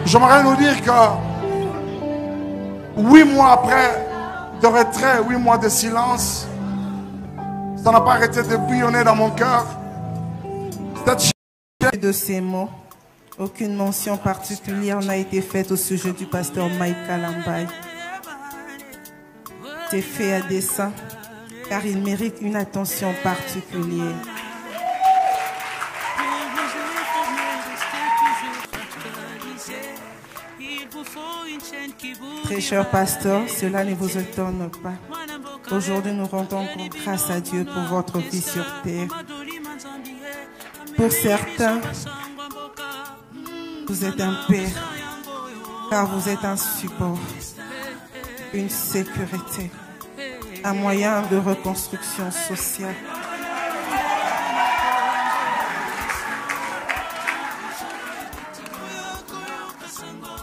J'aimerais nous dire que 8 mois après de retrait, 8 mois de silence, ça n'a pas arrêté de bouillonner dans mon cœur. De ces mots, aucune mention particulière n'a été faite au sujet du pasteur Mike Kalambaye. C'est fait à dessein, car il mérite une attention particulière. Très cher pasteur, cela ne vous étonne pas. Aujourd'hui, nous rendons grâce à Dieu pour votre vie sur terre. Pour certains, vous êtes un père, car vous êtes un support, une sécurité, un moyen de reconstruction sociale.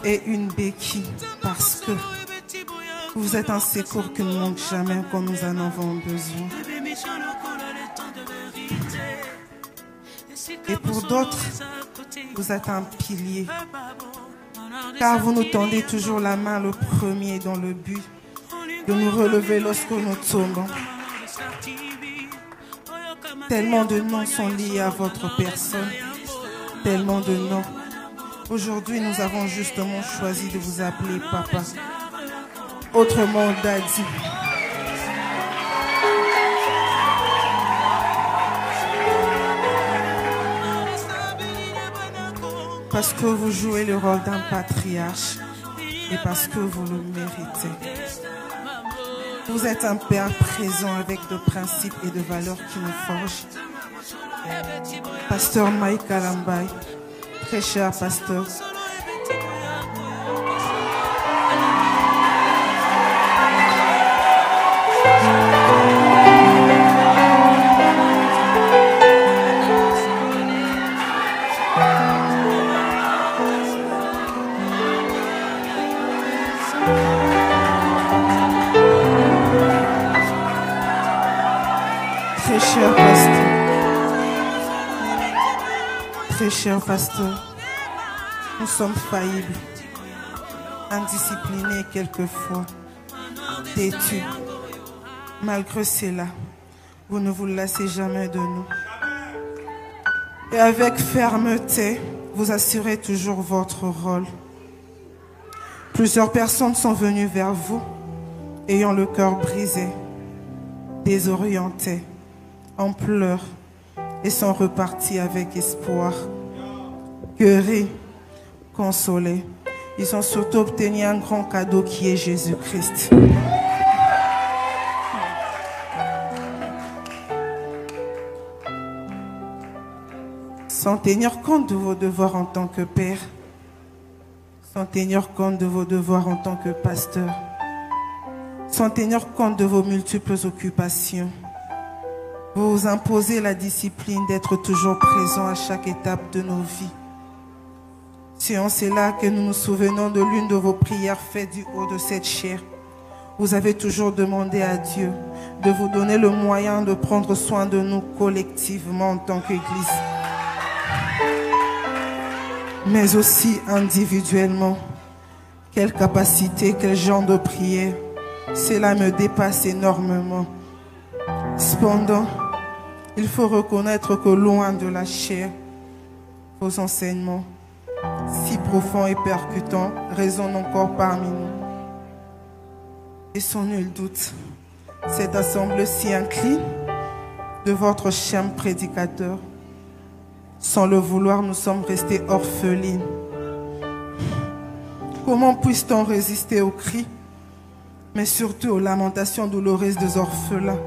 Et une béquille, parce que vous êtes un secours qui ne manque jamais quand nous en avons besoin. Et pour d'autres, vous êtes un pilier, car vous nous tendez toujours la main le premier dans le but de nous relever lorsque nous tombons. Tellement de noms sont liés à votre personne, tellement de noms. Aujourd'hui, nous avons justement choisi de vous appeler Papa, autrement Daddy. Parce que vous jouez le rôle d'un patriarche et parce que vous le méritez. Vous êtes un père présent avec de principes et de valeurs qui nous forgent. Pasteur Mike Kalambaye, très cher pasteur, très cher pasteur, nous sommes faillibles, indisciplinés quelquefois, têtus. Malgré cela, vous ne vous lassez jamais de nous. Et avec fermeté, vous assurez toujours votre rôle. Plusieurs personnes sont venues vers vous, ayant le cœur brisé, désorientés, en pleurs, et sont repartis avec espoir, guéris, consolés. Ils ont surtout obtenu un grand cadeau qui est Jésus-Christ. Sans tenir compte de vos devoirs en tant que père, sans tenir compte de vos devoirs en tant que pasteur, sans tenir compte de vos multiples occupations, vous vous imposez la discipline d'être toujours présent à chaque étape de nos vies. C'est en cela que nous nous souvenons de l'une de vos prières faites du haut de cette chair. Vous avez toujours demandé à Dieu de vous donner le moyen de prendre soin de nous collectivement en tant qu'Église, mais aussi individuellement. Quelle capacité, quel genre de prière. Cela me dépasse énormément. Cependant, il faut reconnaître que loin de la chair, vos enseignements, si profonds et percutants, résonnent encore parmi nous. Et sans nul doute, cette assemblée s'y incline de votre cher prédicateur. Sans le vouloir, nous sommes restés orphelines. Comment puisse-t-on résister aux cris, mais surtout aux lamentations douloureuses des orphelins,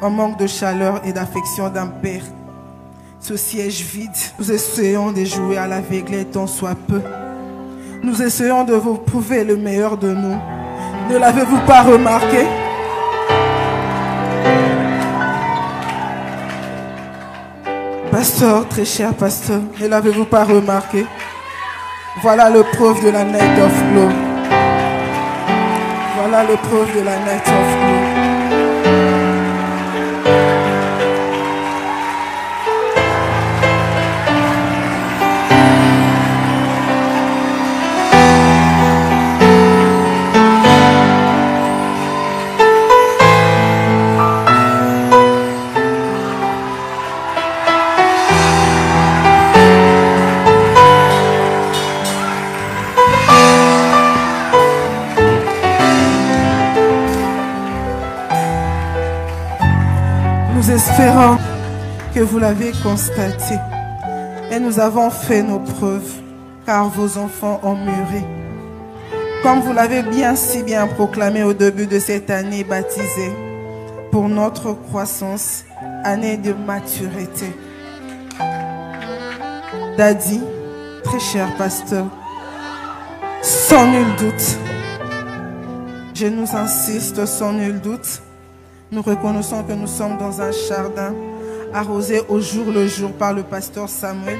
en manque de chaleur et d'affection d'un père? Ce siège vide, nous essayons de jouer à l'aveugle tant soit peu. Nous essayons de vous prouver le meilleur de nous, Ne l'avez-vous pas remarqué? Pasteur, très cher pasteur, ne l'avez-vous pas remarqué? Voilà le preuve de la Night of Glow. Voilà le preuve de la Night of Glow. Nous espérons que vous l'avez constaté et nous avons fait nos preuves car vos enfants ont mûri. Comme vous l'avez si bien proclamé au début de cette année baptisée pour notre croissance, année de maturité. Daddy, très cher pasteur, sans nul doute, je nous insiste, sans nul doute, nous reconnaissons que nous sommes dans un jardin arrosé au jour le jour par le pasteur Samuel.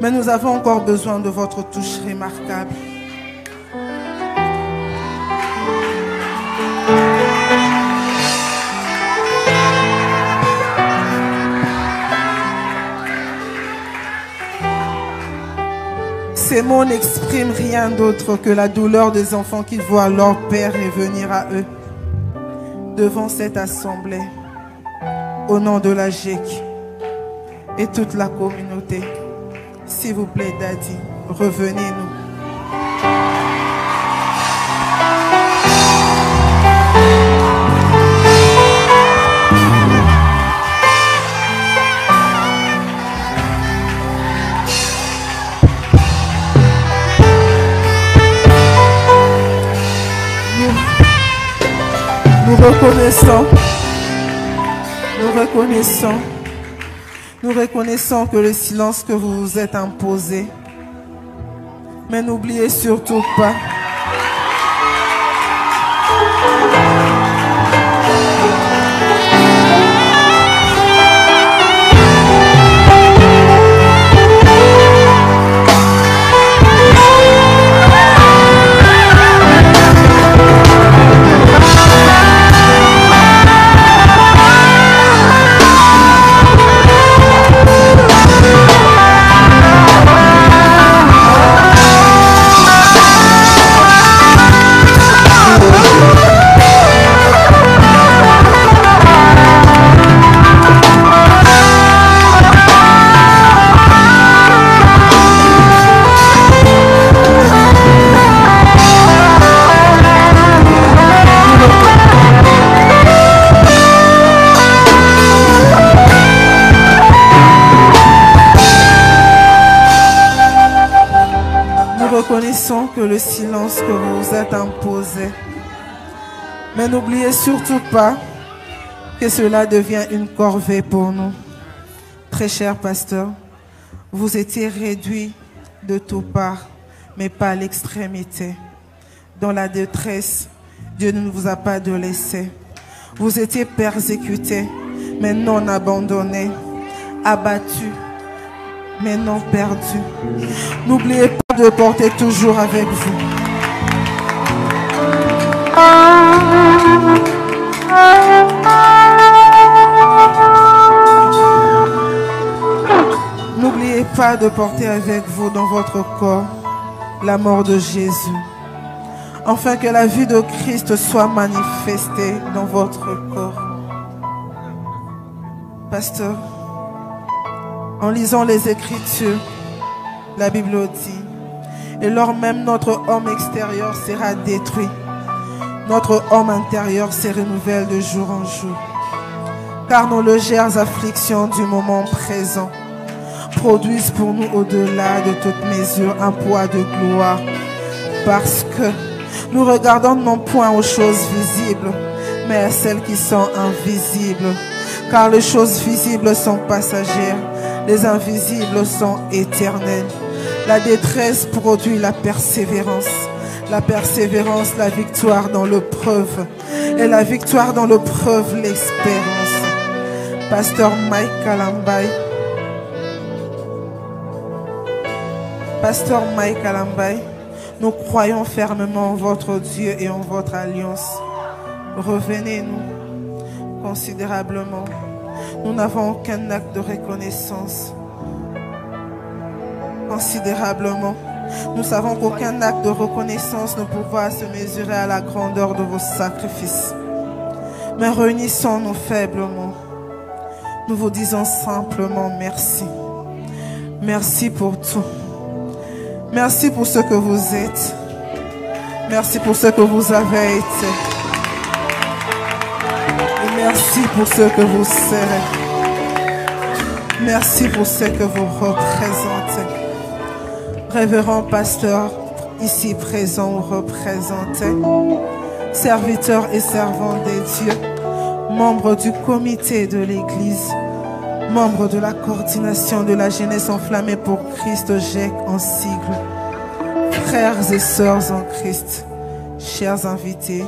Mais nous avons encore besoin de votre touche remarquable. Ces mots n'expriment rien d'autre que la douleur des enfants qui voient leur père revenir à eux. Devant cette assemblée, au nom de la GEC et toute la communauté, s'il vous plaît, Daddy, revenez-nous. Nous reconnaissons que le silence que vous vous êtes imposé, mais n'oubliez surtout pas que le silence que vous vous êtes imposé. Mais n'oubliez surtout pas que cela devient une corvée pour nous. Très cher pasteur, vous étiez réduit de toutes parts, mais pas à l'extrémité. Dans la détresse, Dieu ne vous a pas laissé. Vous étiez persécuté, mais non abandonné, abattu, mais non perdu. N'oubliez pas de porter toujours avec vous. N'oubliez pas de porter avec vous dans votre corps la mort de Jésus, afin que la vie de Christ soit manifestée dans votre corps. Pasteur, en lisant les Écritures, la Bible dit, et lors même notre homme extérieur sera détruit, notre homme intérieur se renouvelle de jour en jour. Car nos légères afflictions du moment présent produisent pour nous au-delà de toute mesure un poids de gloire, parce que nous regardons non point aux choses visibles, mais à celles qui sont invisibles. Car les choses visibles sont passagères, les invisibles sont éternels. La détresse produit la persévérance. la persévérance, la victoire dans l'épreuve. Et la victoire dans l'épreuve, l'espérance. Pasteur Mike Kalambay. Pasteur Mike Kalambay, nous croyons fermement en votre Dieu et en votre alliance. Revenez-nous considérablement. Nous n'avons aucun acte de reconnaissance. Considérablement. Nous savons qu'aucun acte de reconnaissance ne pourra se mesurer à la grandeur de vos sacrifices. Mais réunissons-nous faiblement. Nous vous disons simplement merci. Merci pour tout. Merci pour ce que vous êtes. Merci pour ce que vous avez été. Et merci pour ce que vous serez. Merci pour ce que vous représentez. Révérend pasteur, ici présent ou représenté, serviteur et servant des dieux, membre du comité de l'Église, membre de la coordination de la jeunesse enflammée pour Christ GEC en sigle, frères et sœurs en Christ, chers invités,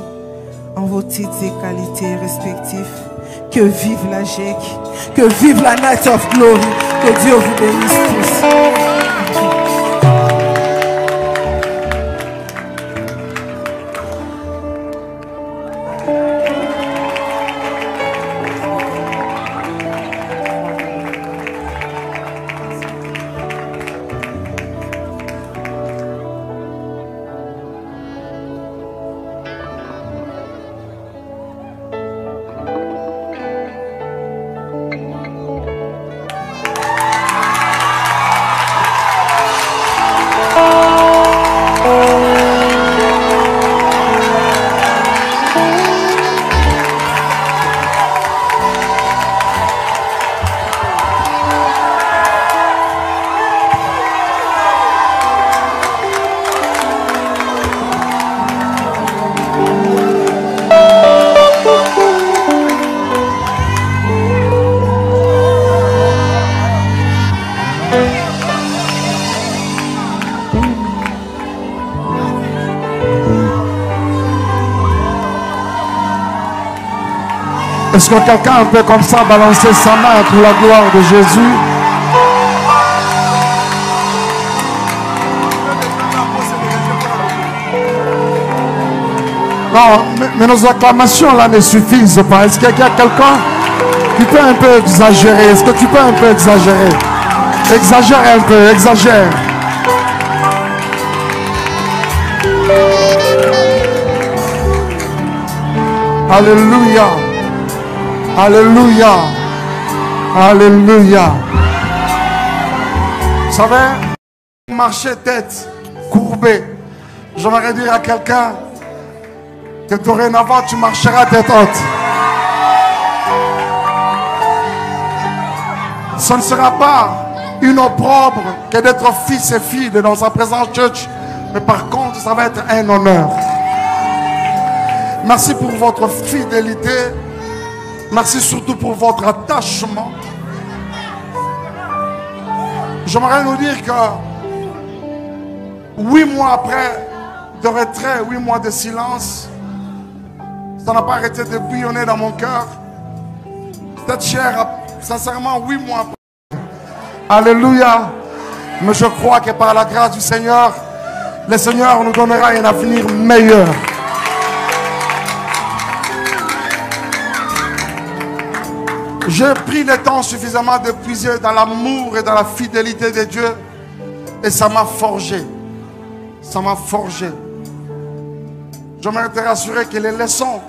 en vos titres et qualités respectifs, que vive la GEC, que vive la Night of Glory, que Dieu vous bénisse tous. Est-ce que quelqu'un peut comme ça balancer sa main pour la gloire de Jésus? Non, mais nos acclamations là ne suffisent pas. Est-ce qu'il y a quelqu'un qui peut un peu exagérer? Est-ce que tu peux un peu exagérer? Exagère un peu, exagère. Alléluia. Alléluia. Alléluia. Vous savez, marcher tête courbée. J'aimerais dire à quelqu'un que dorénavant tu marcheras tête haute. Ce ne sera pas une opprobre que d'être fils et fille dans sa présence church, mais par contre ça va être un honneur. Merci pour votre fidélité. Merci surtout pour votre attachement. J'aimerais nous dire que 8 mois après de retrait, 8 mois de silence, ça n'a pas arrêté de bouillonner dans mon cœur. Cette chair a sincèrement 8 mois après. Alléluia. Mais je crois que par la grâce du Seigneur, le Seigneur nous donnera un avenir meilleur. J'ai pris le temps suffisamment de puiser dans l'amour et dans la fidélité de Dieu. Et ça m'a forgé. Ça m'a forgé. J'aimerais te rassurer que les leçons,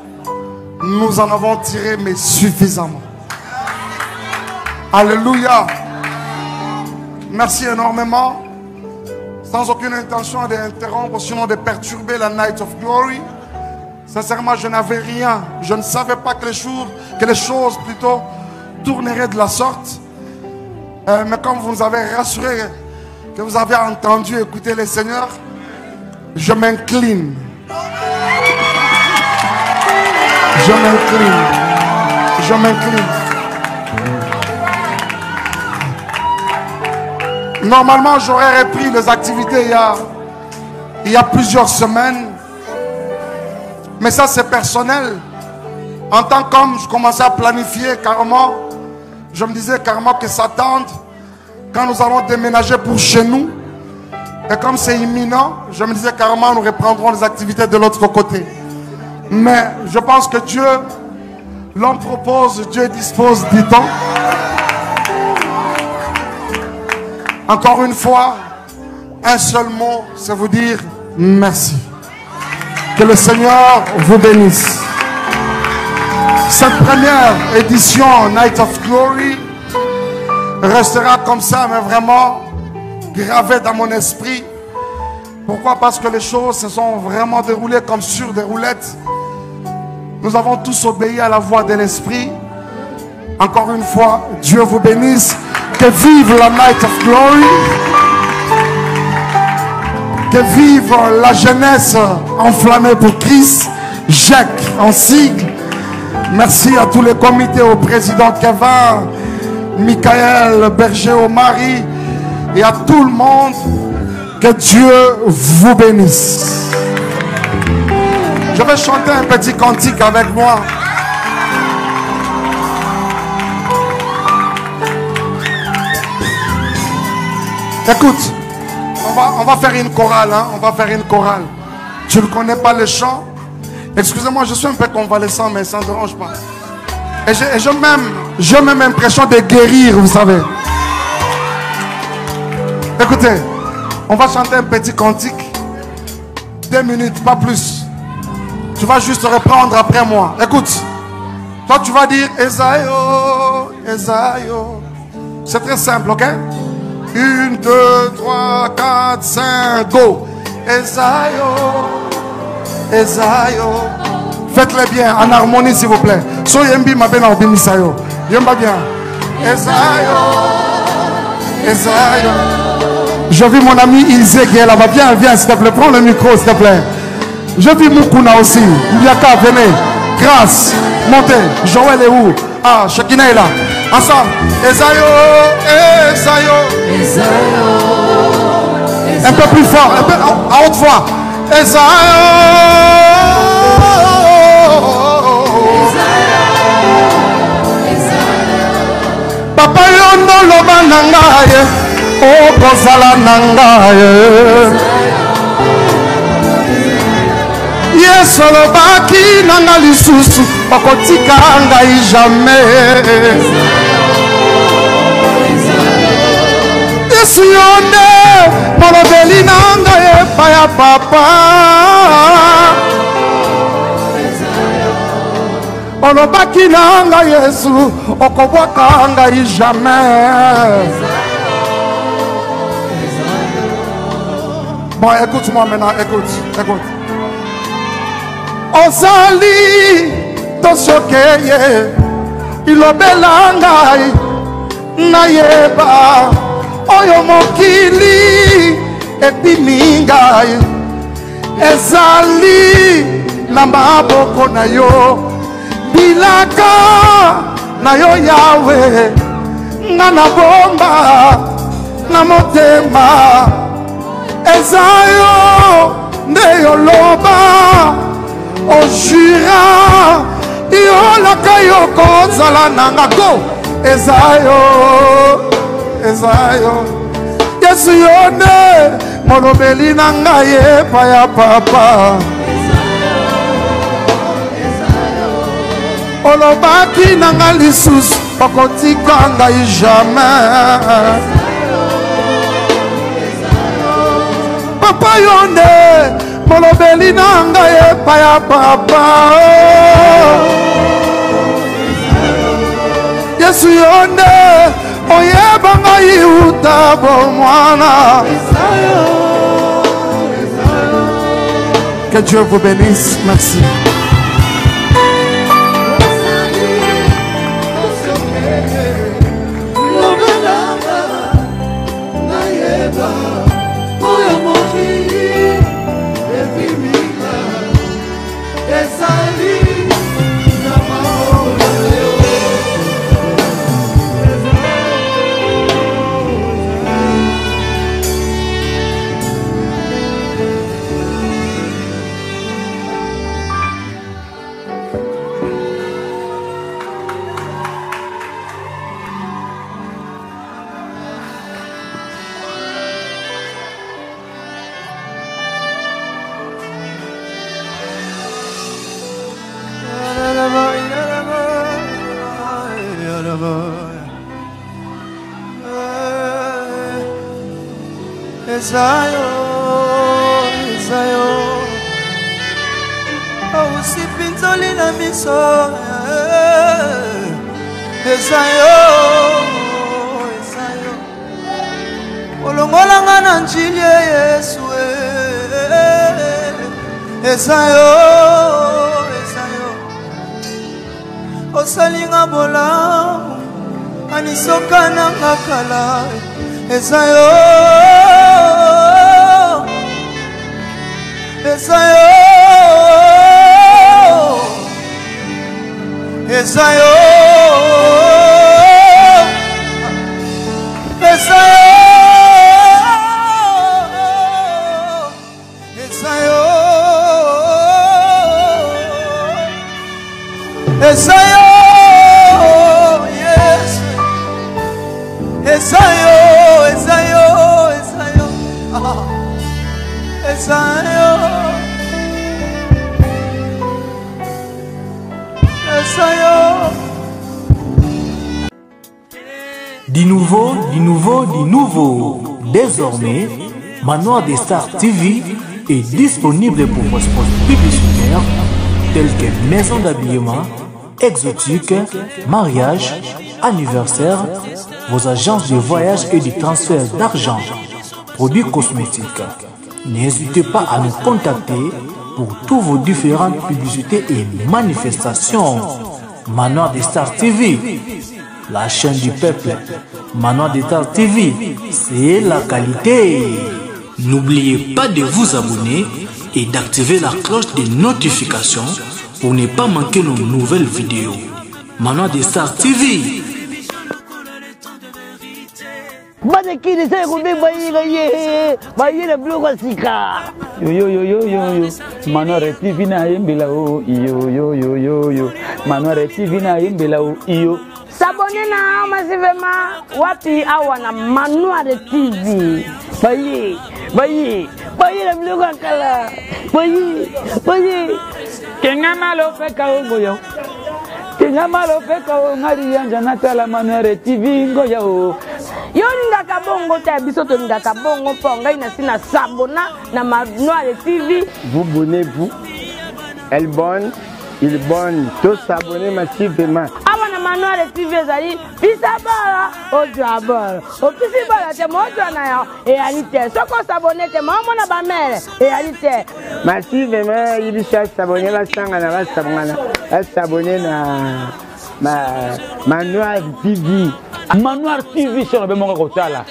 nous en avons tiré, mais suffisamment. Alléluia. Merci énormément. Sans aucune intention d'interrompre, sinon de perturber la Night of Glory. Sincèrement, je n'avais rien. Je ne savais pas que les choses plutôt tourneraient de la sorte. Mais comme vous nous avez rassuré que vous avez entendu écouter le Seigneur, je m'incline. Je m'incline. Je m'incline. Normalement, j'aurais repris les activités il y a plusieurs semaines. Mais ça, c'est personnel. En tant qu'homme, je commençais à planifier carrément. Je me disais carrément que ça tente. Quand nous allons déménager pour chez nous, et comme c'est imminent, je me disais carrément nous reprendrons les activités de l'autre côté. Mais je pense que Dieu, l'homme propose, Dieu dispose du temps. Encore une fois, un seul mot, c'est vous dire merci. Que le Seigneur vous bénisse. Cette première édition Night of Glory restera comme ça, mais vraiment gravée dans mon esprit. Pourquoi? Parce que les choses se sont vraiment déroulées comme sur des roulettes. Nous avons tous obéi à la voix de l'Esprit. Encore une fois, Dieu vous bénisse. Que vive la Night of Glory. Que vive la jeunesse enflammée pour Christ. Jacques en sigle. Merci à tous les comités, au président Kevin, Michael, Berger, Omari et à tout le monde. Que Dieu vous bénisse. Je vais chanter un petit cantique avec moi. Écoute, on va faire une chorale, hein? On va faire une chorale. Tu ne connais pas le chant? Excusez-moi, je suis un peu convalescent, mais ça ne dérange pas. Et j'ai même l'impression de guérir, vous savez. Écoutez, on va chanter un petit cantique. 2 minutes, pas plus. Tu vas juste reprendre après moi. Écoute. Toi, tu vas dire Esaïo, Esaïo. C'est très simple, ok? 1, 2, 3, 4, 5, go. Esaïo, Esaïo. Faites-le bien, en harmonie, s'il vous plaît. So yembi mabena obimisayo. Yemba bien. Esaïo, Esaïo. Je vis mon ami Ilse qui est là-bas. Viens, s'il te plaît. Prends le micro, s'il te plaît. Je vis Mukuna aussi. Iliaka, venez. Grâce. Montez. Joël est où? Ah, Shekina est là. Ensemble. Esaïo, Esaïo. Un peu plus fort. Un peu à haute voix. Esaïo. Papa yondo loba nangaye. Oh, Bozala nangaye. Yeso lobaki nanga lisusu okotika ngai jamais. Yesu yonde molobeli nangaye paya papa. Olobaki nanga Yesu okobwaka ngai jamais. Bon, écoute-moi maintenant, écoute. Ozali tosokeye ilobela ngai nayeba oyo mokili epimi ngai ezali na maboko na yo bilaka na yo Yawe nga na bomba na motema ezayo nde yoloba ojura yolaka yo kozala nanga go ezayo Yesu yone molobeli nanga ye paya papa olobaki nanga lisusu okotika ngai jamais papa yone molobeli nanga ye paya papa Yesu yone oyeba ngai uta bomwana. Que Dieu vous bénisse. Merci. Esayo, Esayo, aussi pinzoli na miso. Esayo, Esayo, olongolanga na njili Yesu. Esayo, Esayo, osalinga bolamu anisoka na ngakala. Esayo, Esayo, Esayo, Esayo, Esayo, Esayo, yes. Esayo, Esayo, Esayo, Esayo, Esayo. Du nouveau. Désormais, Manoir des Stars TV est disponible pour vos spots publicitaires tels que maison d'habillement, exotique, mariage, anniversaire, vos agences de voyage et de transfert d'argent, produits cosmétiques. N'hésitez pas à nous contacter pour toutes vos différentes publicités et manifestations. Manoir des Stars TV, la chaîne du peuple. Manoir des Stars TV, c'est la qualité. N'oubliez pas de vous abonner et d'activer la cloche de notification pour ne pas manquer nos nouvelles vidéos. Manoir des Stars TV. Manoir TV na yembela o yo Manoir TV na yembela o iyo. S'abonner na massivement wapi awana Manoir TV. Baye le blog kala. Baye kenga malo feka ngoyo. Kenga malo feka ngari yanja natala Manoir TV ngoya o. Yoni ngaka bongo ta biso to ngaka bongo ponga ina sina sabona na Manoir TV. Vous abonnez-vous. Elle bonne, il bonne. Tous s'abonner massivement. Awana Manoir TV zali bisabara ojabara. Opisibara te mojo na yo e alite. Soko s'abonner te mama na ba mère e alite. Massivement, il cherche s'abonner la sanga na va s'abonner na Manoir TV. Manoir TV sur le monde kotala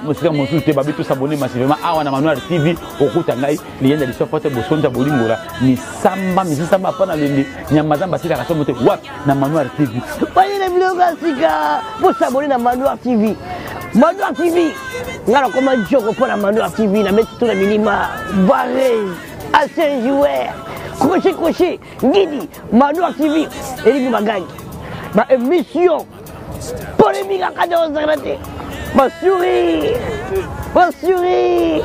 monsieur Monsulte babi tous s'abonner massivement awana Manoir TV okuta ngai lienda li supporter bosonza bolingola ni samba pana lende nyamazamba sika kaso mote wat na Manoir TV baye le bloga sika pour s'abonner na Manoir TV. Manoir TV ngala koma joko pour na Manoir TV na mettre tout le minima barré assez joueur crochet ngidi Manoir TV eli bagage ba émission polémique à cadre ma souris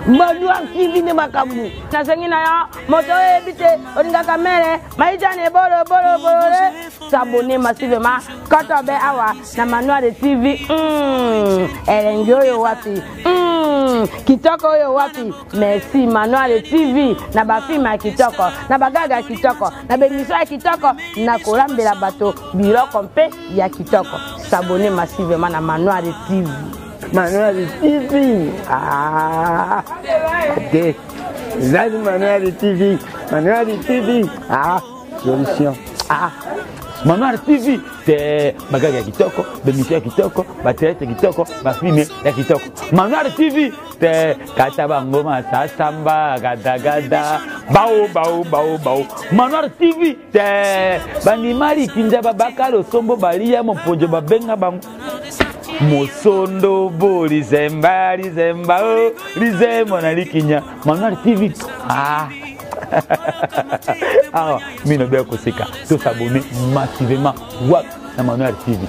Manoir TV ne makamu na sengina ya moto ebite oninga kamere maitane bolo s'abonner massivement quand on be awa na Manoir TV elengyo yo wapi kitoko yo wapi. Merci Manoir TV na ba film ya kitoko na bagaga kitoko na bemission ya kitoko na kolambela bato biloko mpe ya kitoko. S'abonner massivement na Manoir TV. Manoir TV. Ah. Ok. Zali Manoir TV. Manoir TV. Ah. Solution. Ah. Manoir TV te bagaga ya kitoko, bemission ya kitoko, baterete kitoko, bafilme ya kitoko. Manoir TV te kataba ngoma sasamba gada bao. Manoir TV te banimali kinjaba bakalo sombo balia mopojo babenga bango. Mosondo bo lizemba lizemo na likinya Manoir TV. Ah. Alors, mino bien koseka, tous s'abonner massivement. What na Manoir TV.